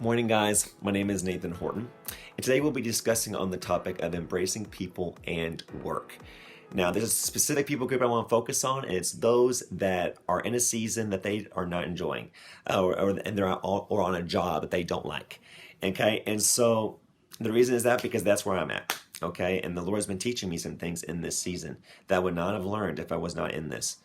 Morning, guys. My name is Nathan Horton, and today we'll be discussing on the topic of embracing people and work. Now, there's a specific people group I want to focus on, and it's those that are in a season that they are not enjoying, and they're or on a job that they don't like. Okay, and so the reason is that because that's where I'm at. Okay, and the Lord's been teaching me some things in this season that I would not have learned if I was not in this.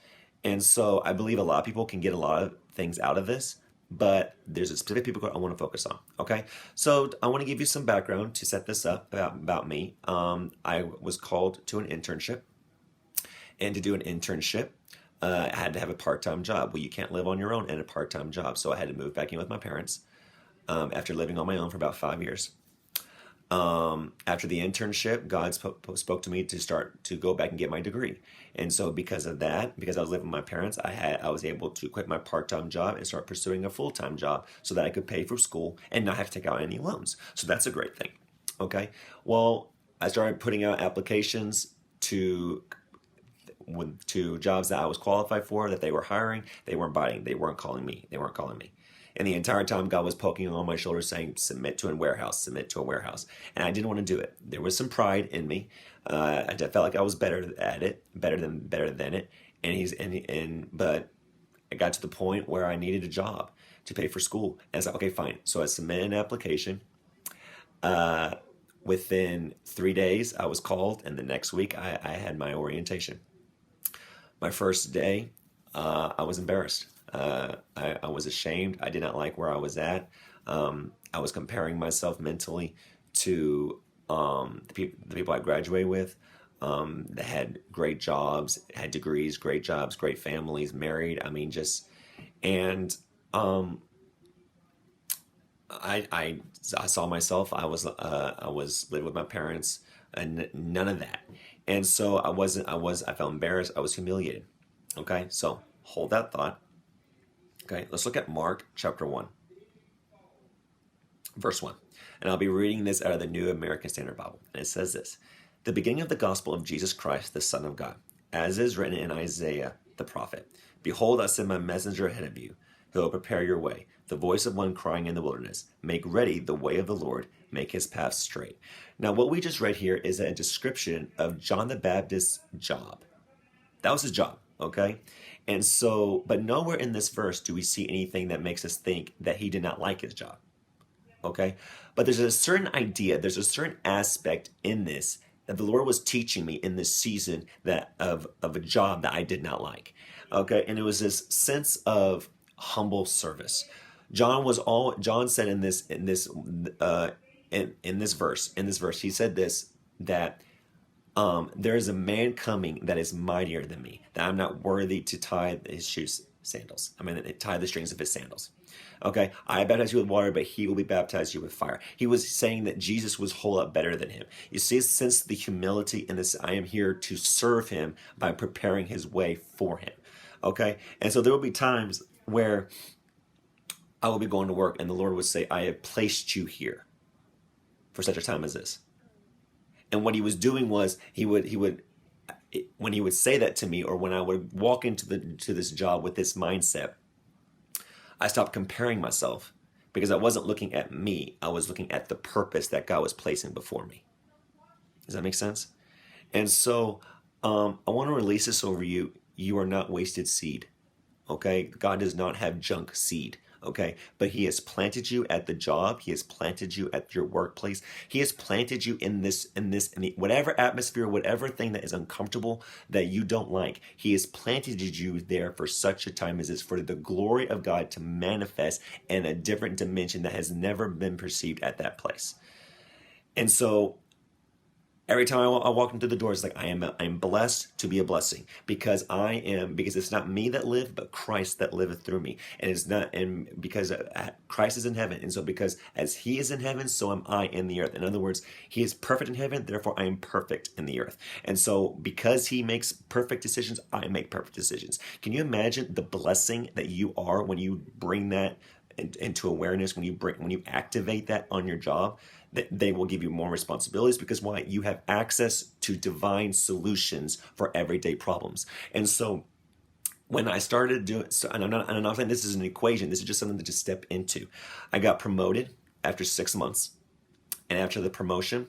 And so I believe a lot of people can get a lot of things out of this, but there's a specific people I want to focus on. Okay, so I want to give you some background to set this up about me. I was called to an internship, and to do an internship, I had to have a part-time job. Well, you can't live on your own in a part-time job, so I had to move back in with my parents after living on my own for about 5 years. After the internship, God spoke to me to start to go back and get my degree. And so because of that, because I was living with my parents, I was able to quit my part-time job and start pursuing a full-time job so that I could pay for school and not have to take out any loans. So that's a great thing. Okay. Well, I started putting out applications to jobs that I was qualified for that they were hiring. They weren't biting. They weren't calling me. They weren't calling me. And the entire time, God was poking on my shoulder saying, submit to a warehouse, submit to a warehouse. And I didn't want to do it. There was some pride in me. I felt like I was better at it, better than it. But I got to the point where I needed a job to pay for school. And I said, okay, fine. So I submitted an application. Within 3 days, I was called. And the next week, I had my orientation. My first day, I was embarrassed. I was ashamed. I did not like where I was at. I was comparing myself mentally to the people I graduated with that had great jobs, had degrees, great jobs, great families, married. I mean, and I saw myself. I was living with my parents, and none of that. And so I felt embarrassed. I was humiliated. Okay, so hold that thought. Okay, let's look at Mark chapter 1, verse 1. And I'll be reading this out of the New American Standard Bible. And it says this: the beginning of the gospel of Jesus Christ, the Son of God, as is written in Isaiah the prophet. Behold, I send my messenger ahead of you, who will prepare your way, the voice of one crying in the wilderness. Make ready the way of the Lord, make his path straight. Now, what we just read here is a description of John the Baptist's job. That was his job, okay? And so, but nowhere in this verse do we see anything that makes us think that he did not like his job, okay? But there's a certain idea, there's a certain aspect in this that the Lord was teaching me in this season that of a job that I did not like, okay? And it was this sense of humble service. John said in this verse, he said this, that there is a man coming that is mightier than me, that I'm not worthy to tie his sandals. I mean, tie the strings of his sandals. Okay, I baptize you with water, but he will be baptized you with fire. He was saying that Jesus was a whole lot better than him. You see, sense the humility in this. I am here to serve him by preparing his way for him. Okay, and so there will be times where I will be going to work, and the Lord would say, I have placed you here for such a time as this. And what he was doing was he would when he would say that to me, or when I would walk into this job with this mindset, I stopped comparing myself, because I wasn't looking at me. I was looking at the purpose that God was placing before me. Does that make sense? And so I want to release this over you. You are not wasted seed. Okay? God does not have junk seed. Okay, but he has planted you at the job. He has planted you at your workplace. He has planted you in whatever atmosphere, whatever thing that is uncomfortable that you don't like. He has planted you there for such a time as this, for the glory of God to manifest in a different dimension that has never been perceived at that place. And so every time I walk into the door, it's like I'm blessed to be a blessing, because it's not me that live, but Christ that liveth through me. And because Christ is in heaven, and so because as he is in heaven, so am I in the earth. In other words, he is perfect in heaven, therefore I am perfect in the earth. And so because he makes perfect decisions, I make perfect decisions. Can you imagine the blessing that you are when you bring that into awareness, when you activate that on your job? That they will give you more responsibilities, because why? You have access to divine solutions for everyday problems. And so when I started doing, so, and I'm not saying this is an equation, this is just something to just step into. I got promoted after 6 months. And after the promotion,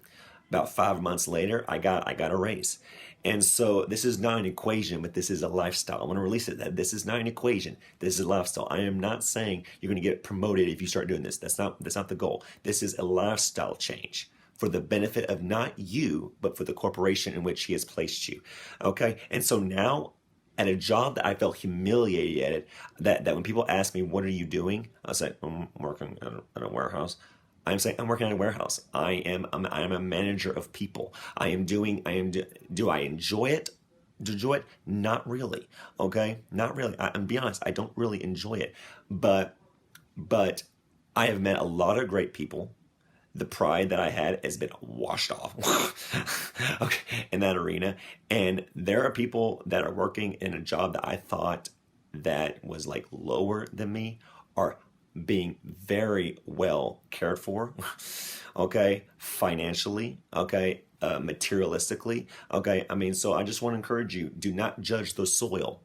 about 5 months later, I got a raise. And so this is not an equation, but this is a lifestyle. I want to release it that this is not an equation. This is a lifestyle. I am not saying you're going to get promoted if you start doing this. That's not the goal. This is a lifestyle change for the benefit of not you, but for the corporation in which he has placed you. Okay? And so now at a job that I felt humiliated at, that when people ask me, what are you doing? I was like, I'm working at a warehouse. I'm saying I'm working at a warehouse. I am a manager of people. Do I enjoy it? Enjoy it? Not really. Okay? Not really. I'm be honest, I don't really enjoy it. But but I have met a lot of great people. The pride that I had has been washed off. Okay, in that arena. And there are people that are working in a job that I thought that was like lower than me are being very well cared for, okay, financially, okay, materialistically, okay. I mean, so I just want to encourage you: do not judge the soil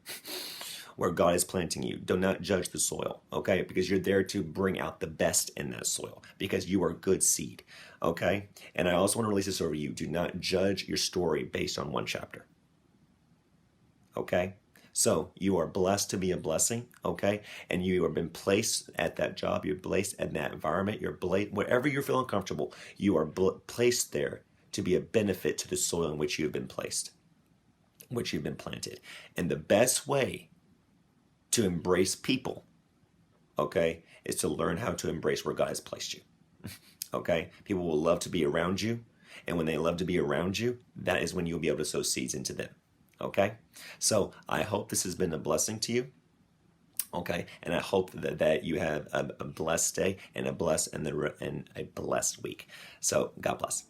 where God is planting you. Do not judge the soil, okay? Because you're there to bring out the best in that soil because you are good seed, okay? And I also want to release this over you. Do not judge your story based on one chapter, okay? So you are blessed to be a blessing, okay? And you have been placed at that job. You're placed in that environment. Wherever you're feeling comfortable, you are placed there to be a benefit to the soil in which you have been placed, which you've been planted. And the best way to embrace people, okay, is to learn how to embrace where God has placed you, okay? People will love to be around you. And when they love to be around you, that is when you'll be able to sow seeds into them. Okay, so I hope this has been a blessing to you. Okay, and I hope that you have a blessed day and a blessed week. So God bless.